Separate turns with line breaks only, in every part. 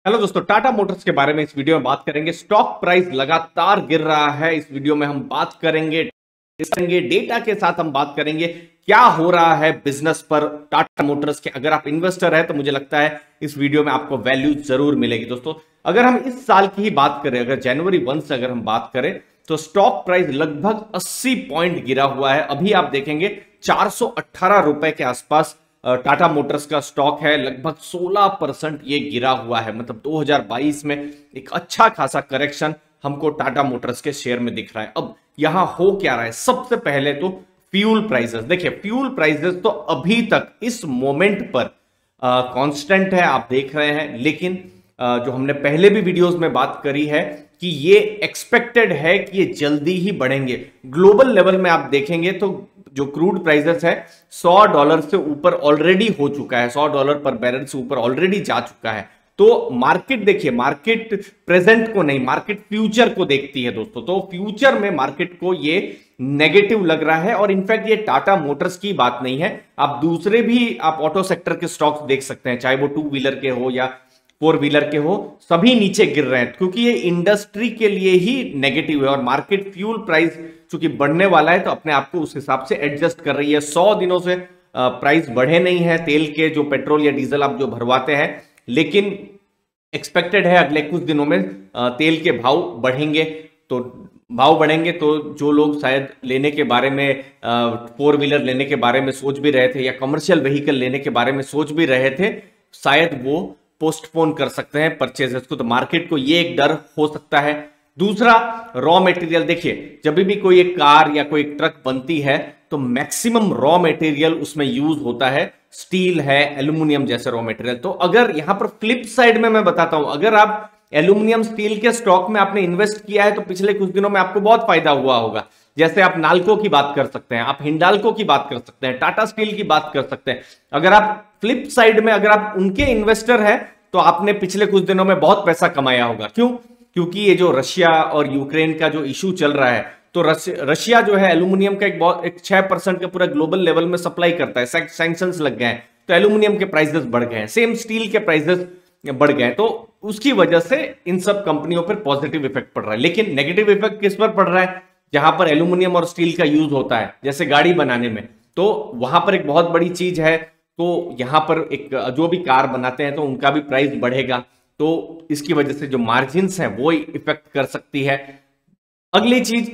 Hello दोस्तों, Tata Motors के बारे में इस वीडियो में बात करेंगे। स्टॉक प्राइस लगातार गिर रहा है। इस वीडियो में हम बात करेंगे डेटा के साथ। हम बात करेंगे क्या हो रहा है बिजनेस पर टाटा मोटर्स के। अगर आप इन्वेस्टर है तो मुझे लगता है इस वीडियो में आपको वैल्यू जरूर मिलेगी। दोस्तों, अगर हम इस साल की ही बात करें, अगर जनवरी 1 से अगर हम बात करें तो स्टॉक प्राइस लगभग 80 पॉइंट गिरा हुआ है। अभी आप देखेंगे 418 रुपए के आसपास टाटा मोटर्स का स्टॉक है। लगभग 16% ये गिरा हुआ है। मतलब 2022 में एक अच्छा खासा करेक्शन हमको टाटा मोटर्स के शेयर में दिख रहा है। अब यहां हो क्या रहा है, सबसे पहले तो फ्यूल प्राइसेस देखिए। फ्यूल प्राइसेस तो अभी तक इस मोमेंट पर कांस्टेंट है, आप देख रहे हैं। लेकिन जो हमने पहले भी वीडियोस में बात करी है कि ये एक्सपेक्टेड है कि ये जल्दी ही बढ़ेंगे। ग्लोबल लेवल में आप देखेंगे तो जो क्रूड प्राइसेस है $100 से ऊपर ऑलरेडी हो चुका है। $100 पर बैरल से ऊपर ऑलरेडी जा चुका है। तो मार्केट देखिए, मार्केट प्रेजेंट को नहीं, मार्केट फ्यूचर को देखती है दोस्तों। तो फ्यूचर में मार्केट को ये नेगेटिव लग रहा है। और इनफैक्ट ये टाटा मोटर्स की बात नहीं है, आप दूसरे भी आप ऑटो सेक्टर के स्टॉक्स देख सकते हैं, चाहे वो 2 व्हीलर के हो या 4 व्हीलर के हो, सभी नीचे गिर रहे हैं क्योंकि ये इंडस्ट्री के लिए ही नेगेटिव है। और मार्केट फ्यूल प्राइस चूंकि बढ़ने वाला है तो अपने आप को उस हिसाब से एडजस्ट कर रही है। 100 दिनों से प्राइस बढ़े नहीं है तेल के, जो पेट्रोल या डीजल आप जो भरवाते हैं, लेकिन एक्सपेक्टेड है अगले कुछ दिनों में तेल के भाव बढ़ेंगे। तो भाव बढ़ेंगे तो जो लोग शायद लेने के बारे में, 4 व्हीलर लेने के बारे में सोच भी रहे थे या कमर्शियल व्हीकल लेने के बारे में सोच भी रहे थे, शायद वो पोस्टपोन कर सकते हैं परचेजेस को। तो मार्केट को ये एक डर हो सकता है। दूसरा, रॉ मटेरियल देखिए, जब भी कोई एक कार या कोई ट्रक बनती है तो मैक्सिमम रॉ मटेरियल उसमें यूज होता है, स्टील है, एल्यूमिनियम जैसे रॉ मटेरियल। तो अगर यहां पर फ्लिप साइड में मैं बताता हूं, अगर आप एल्यूमिनियम स्टील के स्टॉक में आपने इन्वेस्ट किया है तो पिछले कुछ दिनों में आपको बहुत फायदा हुआ होगा। जैसे आप नाल्को की बात कर सकते हैं, आप हिंडाल्को की बात कर सकते हैं, टाटा स्टील की बात कर सकते हैं। अगर आप फ्लिप साइड में अगर आप उनके इन्वेस्टर हैं तो आपने पिछले कुछ दिनों में बहुत पैसा कमाया होगा। क्यों? क्योंकि ये जो रशिया और यूक्रेन का जो इशू चल रहा है, तो रशिया जो है एल्यूमिनियम का एक 6% का पूरा ग्लोबल लेवल में सप्लाई करता है। सैंक्शंस लग गए हैं तो एल्यूमिनियम के प्राइसेस बढ़ गए हैं, सेम स्टील के प्राइसेस बढ़ गए हैं। तो उसकी वजह से इन सब कंपनियों पर पॉजिटिव इफेक्ट पड़ रहा है। लेकिन नेगेटिव इफेक्ट किस पर पड़ रहा है? जहां पर एल्यूमिनियम और स्टील का यूज होता है, जैसे गाड़ी बनाने में, तो वहां पर एक बहुत बड़ी चीज है। तो यहां पर एक जो भी कार बनाते हैं तो उनका भी प्राइस बढ़ेगा, तो इसकी वजह से जो मार्जिन्स हैं वो इफेक्ट कर सकती है। अगली चीज,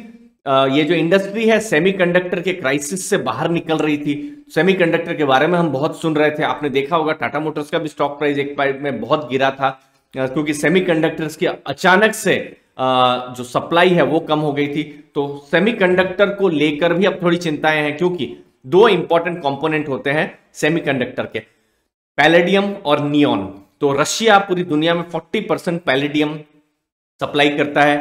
ये जो इंडस्ट्री है सेमीकंडक्टर के क्राइसिस से बाहर निकल रही थी। सेमीकंडक्टर के बारे में हम बहुत सुन रहे थे, आपने देखा होगा टाटा मोटर्स का भी स्टॉक प्राइस एक पॉइंट में बहुत गिरा था, क्योंकि सेमीकंडक्टर्स की अचानक से जो सप्लाई है वो कम हो गई थी। तो सेमीकंडक्टर को लेकर भी अब थोड़ी चिंताएं हैं, क्योंकि 2 इंपॉर्टेंट कंपोनेंट होते हैं सेमीकंडक्टर के, पैलेडियम और नियॉन। तो रशिया पूरी दुनिया में 40% पैलेडियम सप्लाई करता है,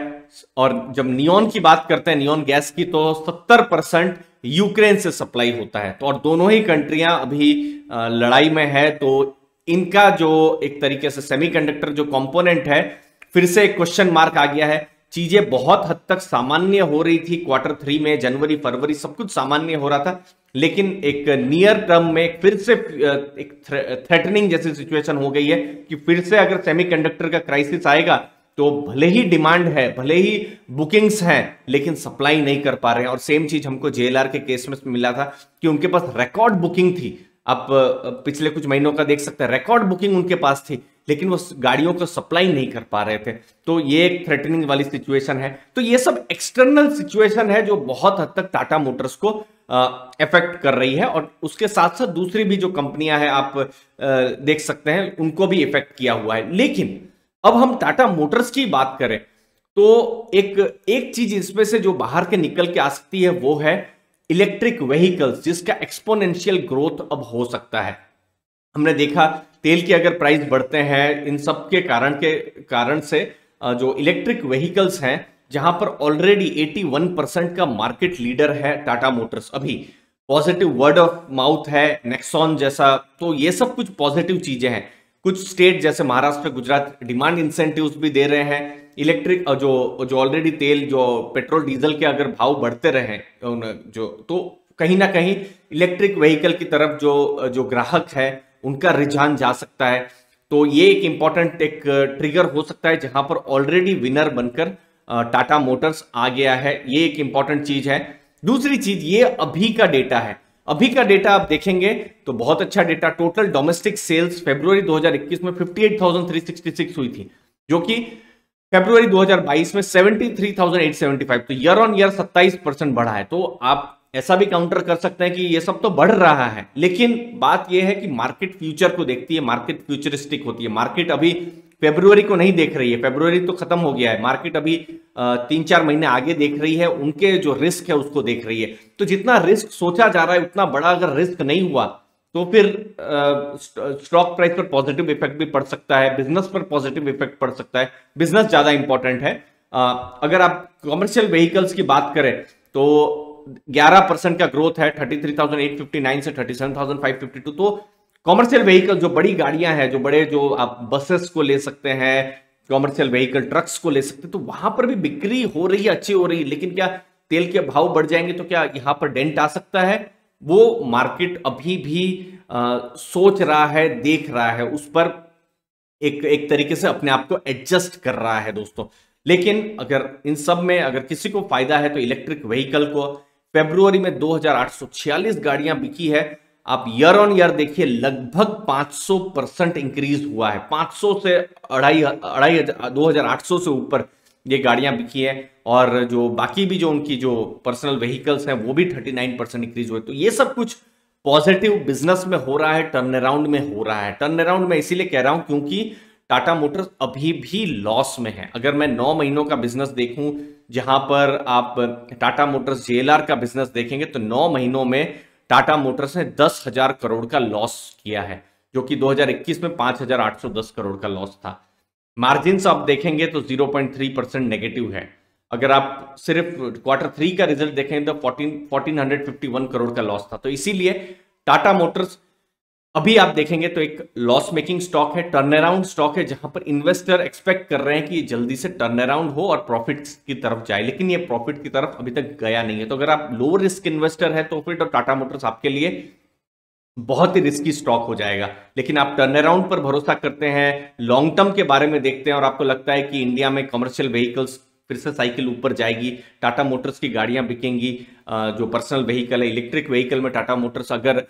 और जब नियॉन की बात करते हैं, नियॉन गैस की, तो 70% यूक्रेन से सप्लाई होता है। तो और दोनों ही कंट्रियां अभी लड़ाई में है। तो इनका जो एक तरीके से सेमीकंडक्टर जो कंपोनेंट है, फिर से एक क्वेश्चन मार्क आ गया है। चीजें बहुत हद तक सामान्य हो रही थी Q3 में, जनवरी फरवरी सब कुछ सामान्य हो रहा था, लेकिन एक नियर टर्म में फिर से एक थ्रेटनिंग जैसी सिचुएशन हो गई है कि फिर से अगर सेमीकंडक्टर का क्राइसिस आएगा तो भले ही डिमांड है, भले ही बुकिंग्स हैं, लेकिन सप्लाई नहीं कर पा रहे हैं। और सेम चीज हमको JLR के केस में मिला था कि उनके पास रिकॉर्ड बुकिंग थी। आप पिछले कुछ महीनों का देख सकते हैं, रिकॉर्ड बुकिंग उनके पास थी, लेकिन वो गाड़ियों को सप्लाई नहीं कर पा रहे थे। तो ये एक थ्रेटनिंग वाली सिचुएशन है। तो ये सब एक्सटर्नल सिचुएशन है जो बहुत हद तक टाटा मोटर्स को इफेक्ट कर रही है। और उसके साथ साथ दूसरी भी जो कंपनियां हैं आप देख सकते हैं, उनको भी इफेक्ट किया हुआ है। लेकिन अब हम टाटा मोटर्स की बात करें तो एक चीज इसमें से जो बाहर के निकल के आ सकती है वो है इलेक्ट्रिक व्हीकल्स, जिसका एक्सपोनेंशियल ग्रोथ अब हो सकता है। हमने देखा तेल के अगर प्राइस बढ़ते हैं, इन सब के कारण से जो इलेक्ट्रिक व्हीकल्स हैं, जहां पर ऑलरेडी 81% का मार्केट लीडर है टाटा मोटर्स, अभी पॉजिटिव वर्ड ऑफ माउथ है, नेक्सॉन जैसा। तो ये सब कुछ पॉजिटिव चीजें हैं। कुछ स्टेट जैसे महाराष्ट्र, गुजरात डिमांड इंसेंटिव्स भी दे रहे हैं। इलेक्ट्रिक जो ऑलरेडी तेल, जो पेट्रोल डीजल के अगर भाव बढ़ते रहे जो, तो कहीं ना कहीं इलेक्ट्रिक व्हीकल की तरफ जो ग्राहक है उनका रुझान जा सकता है। तो ये एक इंपॉर्टेंट एक ट्रिगर हो सकता है जहां पर ऑलरेडी विनर बनकर टाटा मोटर्स आ गया है। ये एक इंपॉर्टेंट चीज है। दूसरी चीज, ये अभी का डेटा है। अभी का डेटा आप देखेंगे तो बहुत अच्छा डेटा। टोटल डोमेस्टिक सेल्स फरवरी 2021 में 58,366 हुई थी, जो कि फरवरी 2022 में 73,875, तो ईयर ऑन ईयर 27% बढ़ा है। तो आप ऐसा भी काउंटर कर सकते हैं कि ये सब तो बढ़ रहा है, लेकिन बात यह है कि मार्केट फ्यूचर को देखती है, मार्केट फ्यूचरिस्टिक होती है। मार्केट अभी फरवरी को नहीं देख रही है, फरवरी तो खत्म हो गया है। मार्केट अभी 3-4 महीने आगे देख रही है, उनके जो रिस्क है उसको देख रही है। तो जितना रिस्क सोचा जा रहा है उतना बड़ा अगर रिस्क नहीं हुआ तो फिर स्टॉक प्राइस पर पॉजिटिव इफेक्ट भी पड़ सकता है, बिजनेस पर पॉजिटिव इफेक्ट पड़ सकता है। बिजनेस ज्यादा इंपॉर्टेंट है। अगर आप कमर्शियल व्हीकल्स की बात करें तो 11% का ग्रोथ है, 33,859 से 37,552। तो कॉमर्शियल व्हीकल जो बड़ी गाड़ियां हैं, जो बड़े, जो आप बसेस को ले सकते हैं, कॉमर्शियल व्हीकल ट्रक्स को ले सकते हैं, तो वहां पर भी बिक्री हो रही है, अच्छी हो रही है। लेकिन क्या तेल के भाव बढ़ जाएंगे तो क्या यहां पर डेंट आ सकता है? वो मार्केट अभी भी सोच रहा है, देख रहा है, उस पर एक तरीके से अपने आप को एडजस्ट कर रहा है दोस्तों। लेकिन अगर इन सब में अगर किसी को फायदा है तो इलेक्ट्रिक व्हीकल को। फरवरी में 2846 गाड़ियां बिकी है। आप ईयर ऑन ईयर देखिए, लगभग 500% इंक्रीज हुआ है। 500 से 2800 से ऊपर ये गाड़ियां बिकी है। और जो बाकी भी जो उनकी जो पर्सनल व्हीकल्स हैं वो भी 39% इंक्रीज हुए। तो ये सब कुछ पॉजिटिव बिजनेस में हो रहा है, टर्न अराउंड में हो रहा है। टर्न अराउंड में इसीलिए कह रहा हूं क्योंकि टाटा मोटर्स अभी भी लॉस में है। अगर मैं 9 महीनों का बिजनेस देखूं, जहां पर आप टाटा मोटर्स जेएलआर का बिजनेस देखेंगे, तो 9 महीनों में टाटा मोटर्स ने 10,000 करोड़ का लॉस किया है, जो कि 2021 में 5,810 करोड़ का लॉस था। मार्जिन आप देखेंगे तो 0.3% नेगेटिव है। अगर आप सिर्फ Q3 का रिजल्ट देखें तो 1451 करोड़ का लॉस था। तो इसीलिए टाटा मोटर्स अभी आप देखेंगे तो एक लॉस मेकिंग स्टॉक है, टर्न अराउंड स्टॉक है, जहां पर इन्वेस्टर एक्सपेक्ट कर रहे हैं कि जल्दी से टर्न अराउंड हो और प्रॉफिट की तरफ जाए, लेकिन ये प्रॉफिट की तरफ अभी तक गया नहीं है। तो अगर आप लो रिस्क इन्वेस्टर है तो फिर तो टाटा मोटर्स आपके लिए बहुत ही रिस्की स्टॉक हो जाएगा। लेकिन आप टर्न अराउंड पर भरोसा करते हैं, लॉन्ग टर्म के बारे में देखते हैं और आपको लगता है कि इंडिया में कमर्शियल व्हीकल्स फिर से साइकिल ऊपर जाएगी, टाटा मोटर्स की गाड़ियां बिकेंगी, जो पर्सनल व्हीकल है, इलेक्ट्रिक व्हीकल में टाटा मोटर्स अगर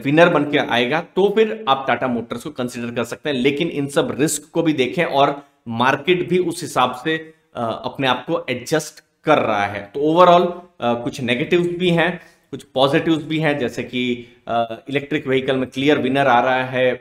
विनर बन के आएगा तो फिर आप टाटा मोटर्स को कंसिडर कर सकते हैं। लेकिन इन सब रिस्क को भी देखें और मार्केट भी उस हिसाब से अपने आप को एडजस्ट कर रहा है। तो ओवरऑल कुछ नेगेटिव्स भी हैं, कुछ पॉजिटिव्स भी हैं, जैसे कि इलेक्ट्रिक व्हीकल में क्लियर विनर आ रहा है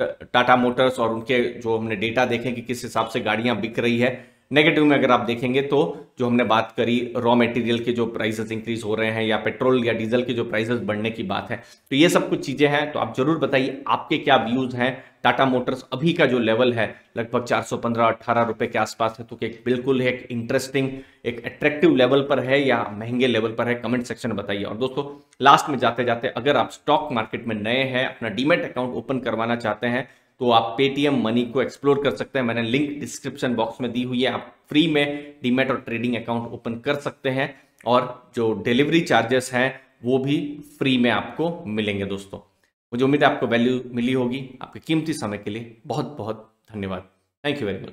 टाटा मोटर्स, और उनके जो हमने डेटा देखें कि किस हिसाब से गाड़ियां बिक रही है। नेगेटिव में अगर आप देखेंगे तो जो हमने बात करी रॉ मटेरियल के जो प्राइसेस इंक्रीज हो रहे हैं या पेट्रोल या डीजल के जो प्राइसेस बढ़ने की बात है, तो ये सब कुछ चीजें हैं। तो आप जरूर बताइए आपके क्या व्यूज हैं। टाटा मोटर्स अभी का जो लेवल है लगभग 415-18 रुपए के आसपास है, तो बिल्कुल एक इंटरेस्टिंग, एक अट्रैक्टिव लेवल पर है या महंगे लेवल पर है? कमेंट सेक्शन में बताइए। और दोस्तों लास्ट में जाते जाते, अगर आप स्टॉक मार्केट में नए हैं, अपना डीमैट अकाउंट ओपन करवाना चाहते हैं, तो आप पेटीएम मनी को एक्सप्लोर कर सकते हैं। मैंने लिंक डिस्क्रिप्शन बॉक्स में दी हुई है। आप फ्री में डीमैट और ट्रेडिंग अकाउंट ओपन कर सकते हैं और जो डिलीवरी चार्जेस हैं वो भी फ्री में आपको मिलेंगे। दोस्तों मुझे उम्मीद है आपको वैल्यू मिली होगी। आपके कीमती समय के लिए बहुत बहुत धन्यवाद। Thank you very much.